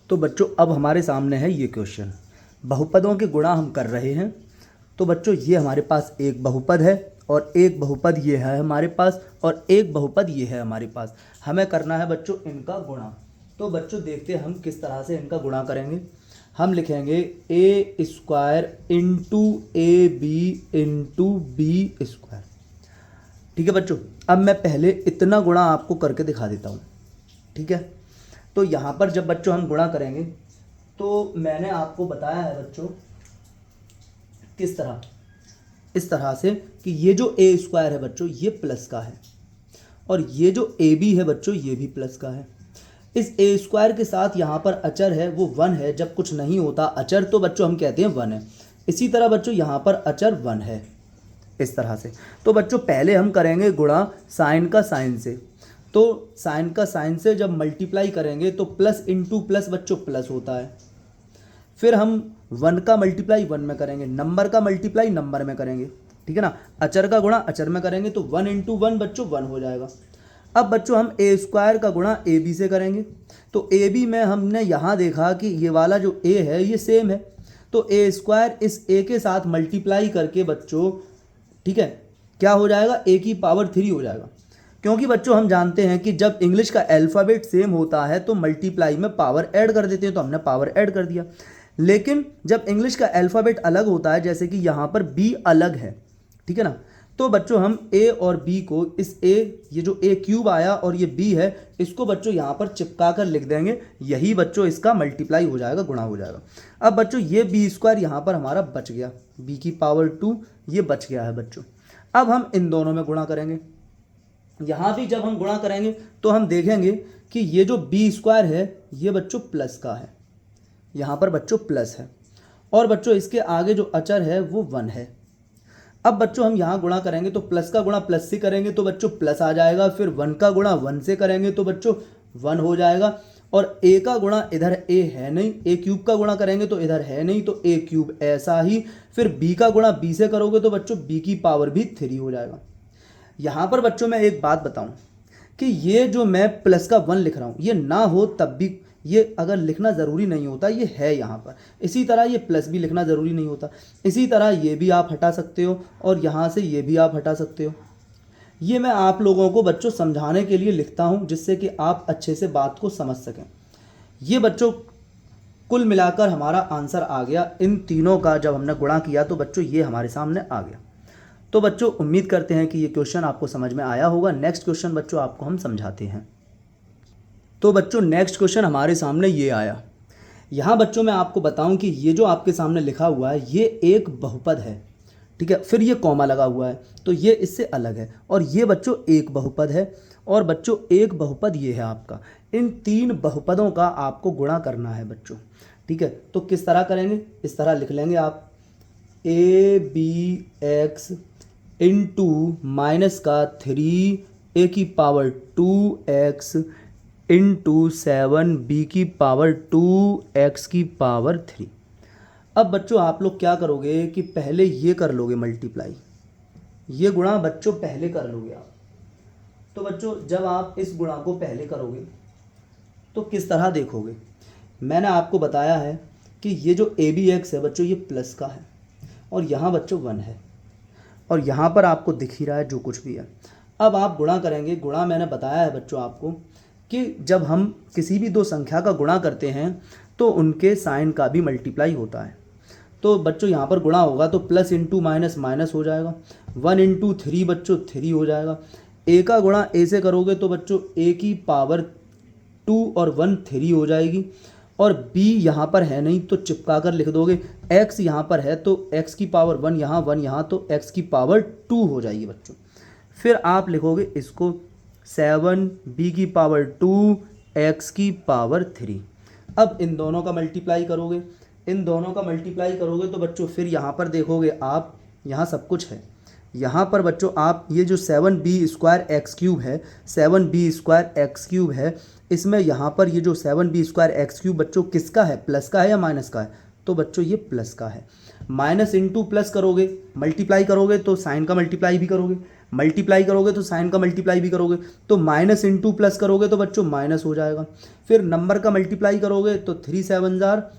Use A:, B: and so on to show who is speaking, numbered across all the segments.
A: तो बच्चों अब हमारे सामने है ये क्वेश्चन, बहुपदों के गुणा हम कर रहे हैं। तो बच्चों ये हमारे पास एक बहुपद है और एक बहुपद ये है हमारे पास और एक बहुपद ये है हमारे पास। हमें करना है बच्चों इनका गुणा। तो बच्चों देखते हैं हम किस तरह से इनका गुणा करेंगे। हम लिखेंगे A square into A B into B square. ठीक है बच्चों, अब मैं पहले इतना गुणा आपको करके दिखा देता हूँ। ठीक है, तो यहाँ पर जब बच्चों हम गुणा करेंगे तो मैंने आपको बताया है बच्चों किस तरह, इस तरह से कि ये जो ए स्क्वायर है बच्चों ये प्लस का है और ये जो ए बी है बच्चों ये भी प्लस का है। इस ए स्क्वायर के साथ यहाँ पर अचर है वो 1 है। जब कुछ नहीं होता अचर तो बच्चों हम कहते हैं 1 है। इसी तरह बच्चों यहाँ पर अचर 1 है, इस तरह से। तो बच्चों पहले हम करेंगे गुणा साइन का साइन से। तो साइन का साइन से जब मल्टीप्लाई करेंगे तो प्लस इंटू प्लस बच्चों प्लस होता है। फिर हम 1 का मल्टीप्लाई 1 में करेंगे, नंबर का मल्टीप्लाई नंबर में करेंगे। ठीक है ना, अचर का गुणा अचर में करेंगे तो 1 इंटू 1 बच्चों 1 हो जाएगा। अब बच्चों हम ए स्क्वायर का गुणा ए बी से करेंगे। तो ए बी में हमने यहाँ देखा कि ये वाला जो ए है ये सेम है, तो ए स्क्वायर इस ए के साथ मल्टीप्लाई करके बच्चों, ठीक है, क्या हो जाएगा, ए की पावर 3 हो जाएगा। क्योंकि बच्चों हम जानते हैं कि जब इंग्लिश का अल्फ़ाबेट सेम होता है तो मल्टीप्लाई में पावर ऐड कर देते हैं, तो हमने पावर ऐड कर दिया। लेकिन जब इंग्लिश का अल्फ़ाबेट अलग होता है, जैसे कि यहाँ पर बी अलग है, ठीक है ना, तो बच्चों हम ए और बी को इस ए, ये जो ए क्यूब आया और ये बी है, इसको बच्चों यहाँ पर चिपका कर लिख देंगे। यही बच्चों इसका मल्टीप्लाई हो जाएगा, गुणा हो जाएगा। अब बच्चों ये बी स्क्वायर यहाँ पर हमारा बच गया, बी की पावर 2 ये बच गया है बच्चों। अब हम इन दोनों में गुणा करेंगे। यहाँ भी जब हम गुणा करेंगे तो हम देखेंगे कि ये जो बी स्क्वायर है ये बच्चों प्लस का है, यहाँ पर बच्चों प्लस है, और बच्चों इसके आगे जो अचर है वो 1 है। अब बच्चों हम यहाँ गुणा करेंगे तो प्लस का गुणा प्लस से करेंगे तो बच्चों प्लस आ जाएगा, फिर 1 का गुणा 1 से करेंगे तो बच्चों 1 हो जाएगा, और ए का गुणा इधर ए है नहीं, ए क्यूब का गुणा करेंगे तो इधर है नहीं, तो ए क्यूब ऐसा ही। फिर बी का गुणा बी से करोगे तो बच्चों बी की पावर भी 3 हो जाएगा। यहाँ पर बच्चों मैं एक बात बताऊँ कि ये जो मैं प्लस का 1 लिख रहा हूँ ये ना हो तब भी, ये अगर लिखना ज़रूरी नहीं होता, ये है यहाँ पर। इसी तरह ये प्लस भी लिखना ज़रूरी नहीं होता। इसी तरह ये भी आप हटा सकते हो और यहाँ से ये भी आप हटा सकते हो। ये मैं आप लोगों को बच्चों समझाने के लिए लिखता हूँ, जिससे कि आप अच्छे से बात को समझ सकें। ये बच्चों कुल मिलाकर हमारा आंसर आ गया। इन तीनों का जब हमने गुणा किया तो बच्चों ये हमारे सामने आ गया। तो बच्चों उम्मीद करते हैं कि ये क्वेश्चन आपको समझ में आया होगा। नेक्स्ट क्वेश्चन बच्चों आपको हम समझाते हैं। तो बच्चों नेक्स्ट क्वेश्चन हमारे सामने ये आया। यहाँ बच्चों मैं आपको बताऊं कि ये जो आपके सामने लिखा हुआ है ये एक बहुपद है, ठीक है, फिर ये कॉमा लगा हुआ है तो ये इससे अलग है, और ये बच्चों एक बहुपद है, और बच्चों एक बहुपद ये है आपका। इन 3 बहुपदों का आपको गुणा करना है बच्चों, ठीक है। तो किस तरह करेंगे, इस तरह लिख लेंगे आप, A B X into minus का 3 ए की पावर 2x इंटू 7 बी की पावर 2x की पावर 3। अब बच्चों आप लोग क्या करोगे कि पहले ये कर लोगे मल्टीप्लाई, ये गुणा बच्चों पहले कर लोगे आप। तो बच्चों जब आप इस गुणा को पहले करोगे तो किस तरह देखोगे, मैंने आपको बताया है कि ये जो ए बी एक्स है बच्चों ये प्लस का है, और यहाँ बच्चों 1 है, और यहाँ पर आपको दिख ही रहा है जो कुछ भी है। अब आप गुणा करेंगे। गुणा मैंने बताया है बच्चों आपको कि जब हम किसी भी 2 संख्या का गुणा करते हैं तो उनके साइन का भी मल्टीप्लाई होता है। तो बच्चों यहाँ पर गुणा होगा तो प्लस इंटू माइनस माइनस हो जाएगा, 1 इंटू 3 बच्चों 3 हो जाएगा। ए का गुणा ए से करोगे तो बच्चों ए की पावर 2 और 1 3 हो जाएगी, और b यहाँ पर है नहीं तो चिपका कर लिख दोगे। x यहाँ पर है तो x की पावर 1 यहाँ तो x की पावर 2 हो जाएगी बच्चों। फिर आप लिखोगे इसको 7 b की पावर 2 x की पावर 3। अब इन दोनों का मल्टीप्लाई करोगे, इन दोनों का मल्टीप्लाई करोगे तो बच्चों फिर यहाँ पर देखोगे आप, यहाँ सब कुछ है। यहाँ पर बच्चों आप ये जो 7b स्क्वायर एक्स क्यूब है, 7b स्क्वायर एक्स क्यूब है, इसमें यहाँ पर ये जो 7b स्क्वायर एक्स क्यूब बच्चों किसका है, प्लस का है या माइनस का है, तो बच्चों ये प्लस का है। माइनस इंटू प्लस करोगे, मल्टीप्लाई करोगे तो साइन का मल्टीप्लाई भी करोगे, मल्टीप्लाई करोगे तो साइन का मल्टीप्लाई भी करोगे, तो माइनस इंटू प्लस करोगे तो बच्चों माइनस हो जाएगा। फिर नंबर का मल्टीप्लाई करोगे तो 3 7 जार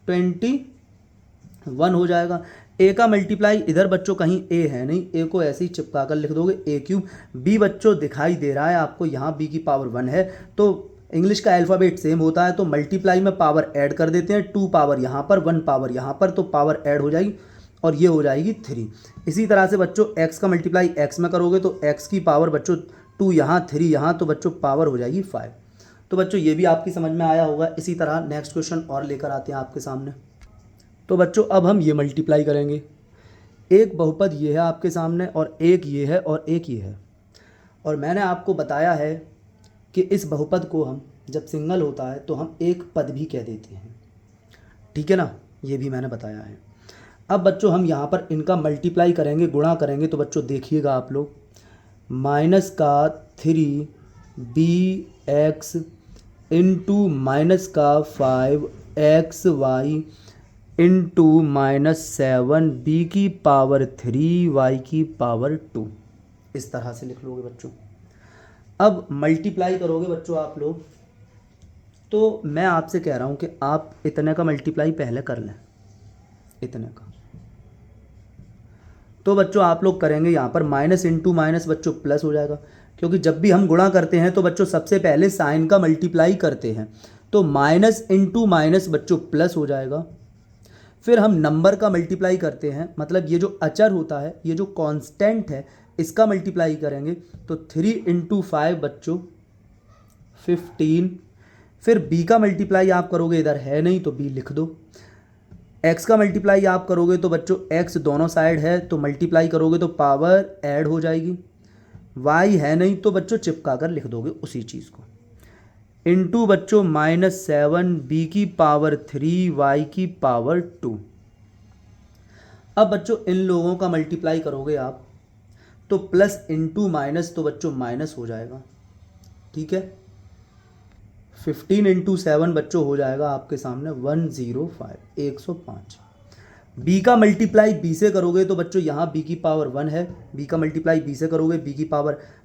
A: 21 हो जाएगा। ए का मल्टीप्लाई इधर बच्चों कहीं ए है नहीं, ए को ऐसे ही चिपका कर लिख दोगे ए क्यूब। बी बच्चों दिखाई दे रहा है आपको, यहाँ बी की पावर 1 है, तो इंग्लिश का अल्फ़ाबेट सेम होता है, तो मल्टीप्लाई में पावर ऐड कर देते हैं, 2 पावर यहाँ पर 1 पावर यहाँ पर, तो पावर ऐड हो जाएगी और ये हो जाएगी 3। इसी तरह से बच्चों एक्स का मल्टीप्लाई एक्स में करोगे तो एक्स की पावर बच्चों 2 यहाँ 3 यहाँ, तो बच्चों पावर हो जाएगी 5। तो बच्चों ये भी आपकी समझ में आया होगा। इसी तरह नेक्स्ट क्वेश्चन और लेकर आते हैं आपके सामने। तो बच्चों अब हम ये मल्टीप्लाई करेंगे, एक बहुपद ये है आपके सामने और एक ये है और एक ये है, और मैंने आपको बताया है कि इस बहुपद को हम जब सिंगल होता है तो हम एक पद भी कह देते हैं, ठीक है ना, ये भी मैंने बताया है। अब बच्चों हम यहाँ पर इनका मल्टीप्लाई करेंगे, गुणा करेंगे, तो बच्चों देखिएगा आप लोग, माइनस का 3bx इंटू माइनस का 5xy इंटू -7b की पावर 3 y की पावर 2, इस तरह से लिख लोगे बच्चों। अब मल्टीप्लाई करोगे बच्चों आप लोग, तो मैं आपसे कह रहा हूँ कि आप इतने का मल्टीप्लाई पहले कर लें, इतने का। तो बच्चों आप लोग करेंगे यहाँ पर माइनस इंटू माइनस बच्चों प्लस हो जाएगा, क्योंकि जब भी हम गुणा करते हैं तो बच्चों सबसे पहले साइन का मल्टीप्लाई करते हैं, तो माइनस इंटू माइनस बच्चों प्लस हो जाएगा। फिर हम नंबर का मल्टीप्लाई करते हैं, मतलब ये जो अचर होता है, ये जो कांस्टेंट है, इसका मल्टीप्लाई करेंगे, तो 3 इंटू 5 बच्चों 15। फिर b का मल्टीप्लाई आप करोगे, इधर है नहीं तो b लिख दो। x का मल्टीप्लाई आप करोगे तो बच्चों x दोनों साइड है तो मल्टीप्लाई करोगे तो पावर ऐड हो जाएगी। y है नहीं तो बच्चों चिपका कर लिख दोगे उसी चीज़ को, इंटू बच्चों -7b की पावर 3 y की पावर 2। अब बच्चों इन लोगों का मल्टीप्लाई करोगे आप तो प्लस इंटू माइनस, तो बच्चों माइनस हो जाएगा, ठीक है। 15 इंटू 7 बच्चों हो जाएगा आपके सामने 105, 105। b का मल्टीप्लाई b से करोगे तो बच्चों यहाँ b की पावर 1 है, b का मल्टीप्लाई b से करोगे, b की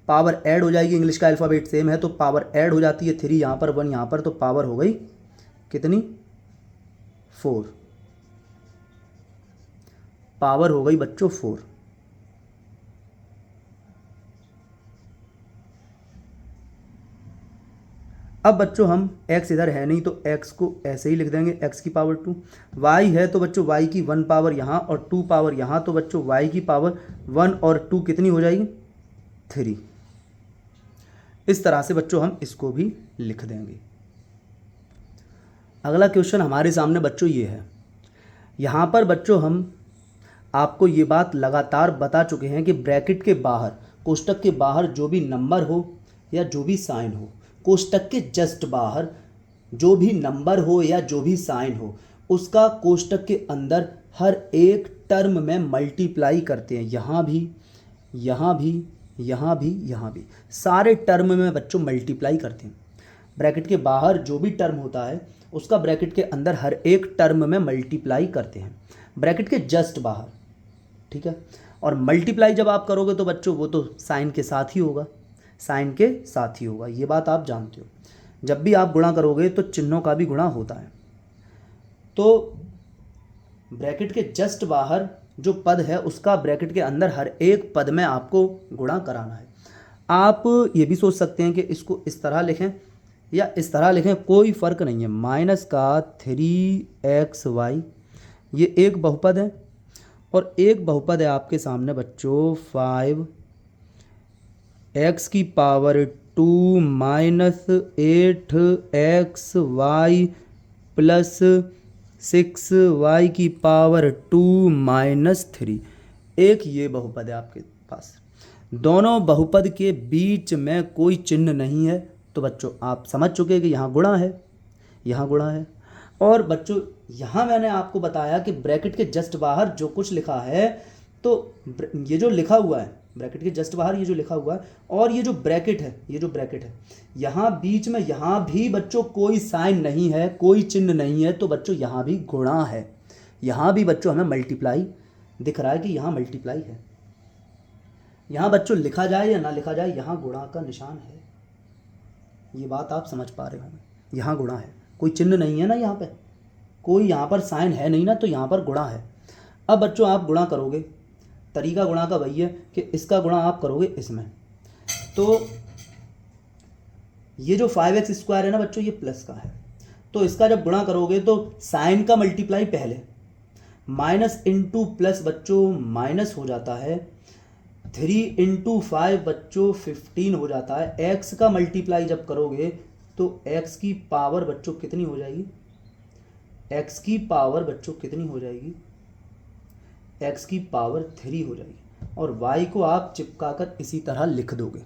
A: पावर ऐड हो जाएगी, इंग्लिश का अल्फ़ाबेट सेम है तो पावर ऐड हो जाती है, 3 यहाँ पर 1 यहाँ पर, तो पावर हो गई कितनी 4, पावर हो गई बच्चों 4। अब बच्चों हम x इधर है नहीं तो x को ऐसे ही लिख देंगे, x की पावर 2। y है तो बच्चों y की 1 पावर यहाँ और 2 पावर यहाँ, तो बच्चों y की पावर 1 और 2 कितनी हो जाएगी 3। इस तरह से बच्चों हम इसको भी लिख देंगे। अगला क्वेश्चन हमारे सामने बच्चों ये है। यहाँ पर बच्चों हम आपको ये बात लगातार बता चुके हैं कि ब्रैकेट के बाहर, कोष्टक के बाहर जो भी नंबर हो या जो भी साइन हो, कोष्टक के जस्ट बाहर जो भी नंबर हो या जो भी साइन हो, उसका कोष्टक के अंदर हर एक टर्म में मल्टीप्लाई करते हैं। यहाँ भी, यहाँ भी, यहाँ भी, यहाँ भी, सारे टर्म में बच्चों मल्टीप्लाई करते हैं। ब्रैकेट के बाहर जो भी टर्म होता है उसका ब्रैकेट के अंदर हर एक टर्म में मल्टीप्लाई करते हैं, ब्रैकेट के जस्ट बाहर, ठीक है। और मल्टीप्लाई जब आप करोगे तो बच्चों वो तो साइन के साथ ही होगा, साइन के साथ ही होगा, ये बात आप जानते हो। जब भी आप गुणा करोगे तो चिन्हों का भी गुणा होता है। तो ब्रैकेट के जस्ट बाहर जो पद है उसका ब्रैकेट के अंदर हर एक पद में आपको गुणा कराना है। आप ये भी सोच सकते हैं कि इसको इस तरह लिखें या इस तरह लिखें, कोई फ़र्क नहीं है। माइनस का 3xy ये एक बहुपद है और एक बहुपद है आपके सामने बच्चों 5x की power 2 minus 8xy plus 6y की पावर 2 माइनस 3। एक ये बहुपद है आपके पास। दोनों बहुपद के बीच में कोई चिन्ह नहीं है, तो बच्चों आप समझ चुके हैं कि यहाँ गुणा है, यहाँ गुणा है। और बच्चों यहाँ मैंने आपको बताया कि ब्रैकेट के जस्ट बाहर जो कुछ लिखा है, तो ये जो लिखा हुआ है ब्रैकेट के जस्ट बाहर, ये जो लिखा हुआ है और ये जो ब्रैकेट है, ये जो ब्रैकेट है, यहाँ बीच में यहाँ भी बच्चों कोई साइन नहीं है, कोई चिन्ह नहीं है, तो बच्चों यहाँ भी गुणा है। यहाँ भी बच्चों हमें मल्टीप्लाई दिख रहा है कि यहाँ मल्टीप्लाई है। यहाँ बच्चों लिखा जाए या ना लिखा जाए, यहाँ गुणा का निशान है, ये बात आप समझ पा रहे होंगे। यहाँ गुणा है, कोई चिन्ह नहीं है ना, यहाँ पे कोई यहाँ पर साइन है नहीं ना, तो यहाँ पर गुणा है। अब बच्चों आप गुणा करोगे, तरीका गुणा का वही है कि इसका गुणा आप करोगे इसमें, तो ये जो 5x² है ना बच्चों, ये प्लस का है, तो इसका जब गुणा करोगे तो साइन का मल्टीप्लाई पहले, माइनस इंटू प्लस बच्चों माइनस हो जाता है, 3 इंटू 5 बच्चों 15 हो जाता है। x का मल्टीप्लाई जब करोगे तो x की पावर बच्चों कितनी हो जाएगी, x की पावर बच्चों कितनी हो जाएगी, x की पावर 3 हो जाएगी, और y को आप चिपका कर इसी तरह लिख दोगे।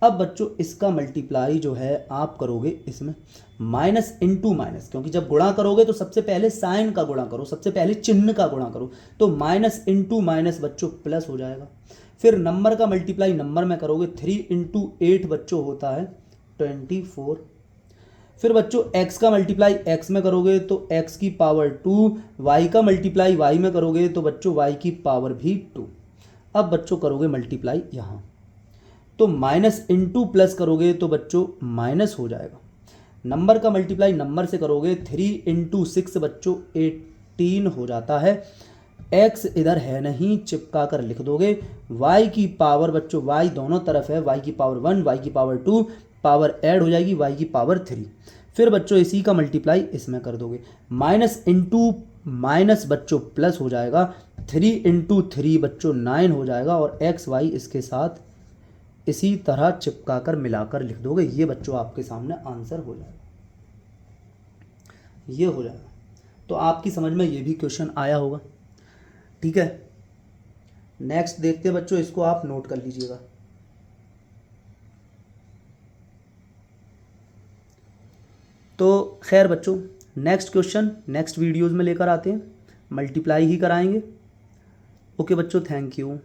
A: अब बच्चों इसका मल्टीप्लाई जो है आप करोगे इसमें, माइनस इंटू माइनस, क्योंकि जब गुणा करोगे तो सबसे पहले साइन का गुणा करो, सबसे पहले चिन्ह का गुणा करो, तो माइनस इंटू माइनस बच्चों प्लस हो जाएगा। फिर नंबर का मल्टीप्लाई नंबर में करोगे, 3 इंटू 8 बच्चों होता है 24। फिर बच्चों x का मल्टीप्लाई x में करोगे तो x की पावर 2, y का मल्टीप्लाई y में करोगे तो बच्चों y की पावर भी 2। अब बच्चों करोगे मल्टीप्लाई यहाँ, तो माइनस इंटू प्लस करोगे तो बच्चों माइनस हो जाएगा। नंबर का मल्टीप्लाई नंबर से करोगे, 3 इंटू 6 बच्चों 18 हो जाता है। x इधर है नहीं, चिपका कर लिख दोगे। y की पावर बच्चों, y दोनों तरफ है, y की पावर 1, y की पावर 2, पावर ऐड हो जाएगी, y की पावर 3। फिर बच्चों इसी का मल्टीप्लाई इसमें कर दोगे, माइनस इंटू माइनस बच्चों प्लस हो जाएगा, 3 इंटू 3 बच्चों 9 हो जाएगा, और x y इसके साथ इसी तरह चिपका कर मिलाकर लिख दोगे। ये बच्चों आपके सामने आंसर हो जाएगा, ये हो जाएगा। तो आपकी समझ में ये भी क्वेश्चन आया होगा, ठीक है। नेक्स्ट देखते हैं बच्चों, इसको आप नोट कर लीजिएगा। तो खैर बच्चों, नेक्स्ट क्वेश्चन नेक्स्ट वीडियोज़ में लेकर आते हैं, मल्टीप्लाई ही कराएंगे। ओके बच्चों, थैंक यू।